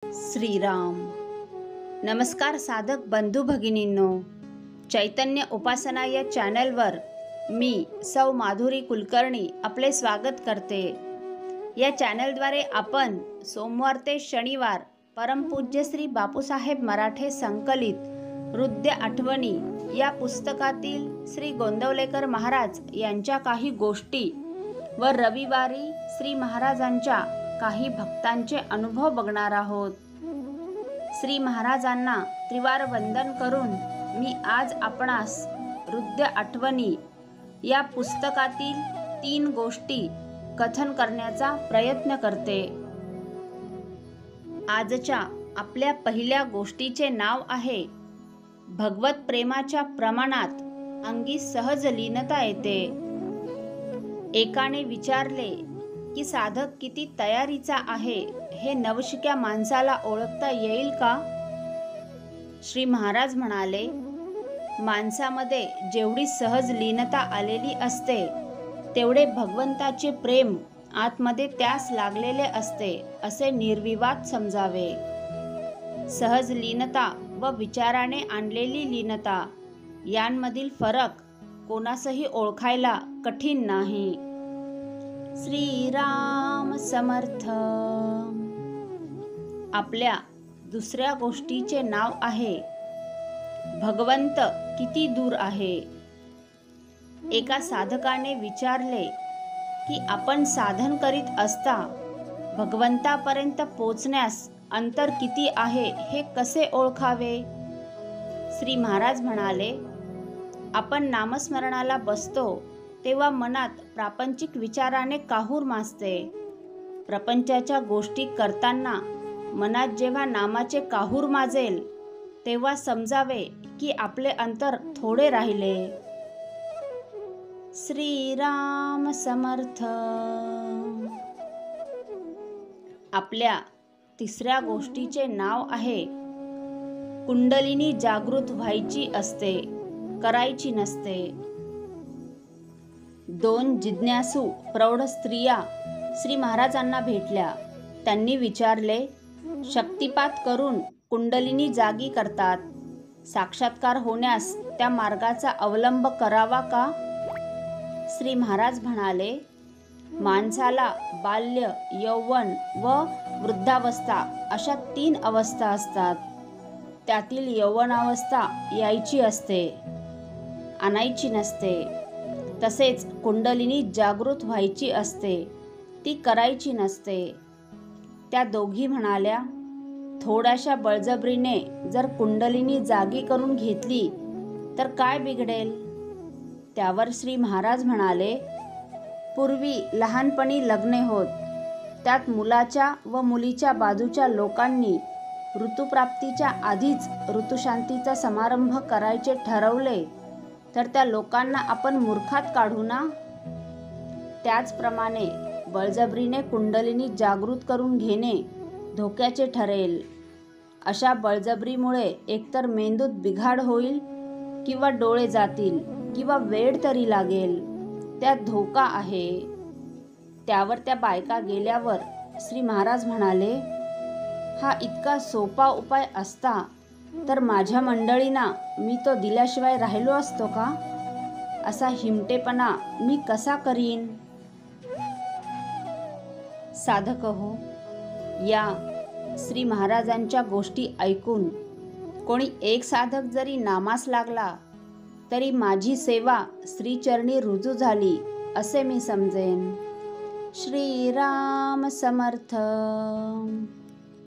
श्रीराम. नमस्कार साधक बंधू भगिनींनो, चैतन्य उपासना या चॅनलवर मी सौ माधुरी कुलकर्णी आपले स्वागत करते. या चॅनलद्वारे आपण सोमवार ते शनिवार परमपूज्य श्री बापूसाहेब मराठे संकलित हृदय आठवणी या पुस्तकातील श्री गोंदवलेकर महाराज यांच्या काही गोष्टी व रविवारी श्री महाराजांच्या काही भक्तांचे अनुभव बघणार आहोत. श्री महाराजांना त्रिवार वंदन करून मी आज आपणास हृदय आठवणी या पुस्तकातील 3 गोष्टी कथन करण्याचा प्रयत्न करते. आजच्या आपल्या पहिल्या गोष्टीचे नाव आहे भगवत प्रेमाच्या प्रमाणात अंगी सहज लीनता येते. एकाने विचारले की साधक किती तयारीचा आहे हे नवशिक्या माणसाला ओळखता येईल का? श्री महाराज म्हणाले, माणसामध्ये जेवढी सहज लीनता आलेली असते तेवढे भगवंताचे प्रेम आतमध्ये त्यास लागलेले असते असे निर्विवाद समजावे. सहज लीनता व विचाराने आणलेली लीनता यांमधील फरक कोणासही ओळखायला कठीण नाही. श्रीराम समर्थ. आपल्या दुसऱ्या गोष्टीचे नाव आहे भगवंत किती दूर आहे. एका साधकाने विचारले की आपण साधन करीत असता भगवंतापर्यंत पोचण्यास अंतर किती आहे हे कसे ओळखावे? श्री महाराज म्हणाले, आपण नामस्मरणाला बसतो तेव्हा मनात प्रापंचिक विचाराने काहूर माजते. प्रपंचाच्या गोष्टी करताना मनात जेव्हा नामाचे काहूर माजेल तेव्हा समजावे की आपले अंतर थोडे राहिले. श्रीराम समर्थ. आपल्या तिसऱ्या गोष्टीचे नाव आहे कुंडलिनी जागृत व्हायची असते, करायची नसते. 2 जिज्ञासू प्रौढ स्त्रिया श्री महाराजांना भेटल्या. त्यांनी विचारले, शक्तिपात करून कुंडलिनी जागी करतात, साक्षात्कार होण्यास त्या मार्गाचा अवलंब करावा का? श्री महाराज म्हणाले, माणसाला बाल्य, यौवन व वृद्धावस्था अशा 3 अवस्था असतात. त्यातील यौवनावस्था यायची असते, आणायची नसते. तसेच कुंडलिनी जागृत व्हायची असते, ती करायची नसते. त्या दोघी म्हणाल्या, थोड्याशा बळजबरीने जर कुंडलिनी जागी करून घेतली तर काय बिघडेल? त्यावर श्री महाराज म्हणाले, पूर्वी लहानपणी लग्ने होत, त्यात मुलाच्या व मुलीच्या बाजूच्या लोकांनी ऋतुप्राप्तीच्या आधीच ऋतुशांतीचा समारंभ करायचे ठरवले तर त्या लोकांना आपण मूर्खात काढू ना? त्याचप्रमाणे बळजबरीने कुंडलिनी जागृत करून घेणे धोक्याचे ठरेल. अशा बळजबरीमुळे एकतर मेंदूत बिघाड होईल किंवा डोळे जातील किंवा वेळ तरी लागेल. त्यात धोका आहे. त्यावर त्या बायका गेल्यावर श्री महाराज म्हणाले, हा इतका सोपा उपाय असता तर माझ्या मंडळींना मी तो दिल्याशिवाय राहिलो असतो का? असा हिमटेपणा मी कसा करीन? साधक हो, या श्री महाराजांच्या गोष्टी ऐकून कोणी एक साधक जरी नामास लागला तरी माझी सेवा श्रीचरणी रुजू झाली असे मी समजेन. श्रीराम समर्थ.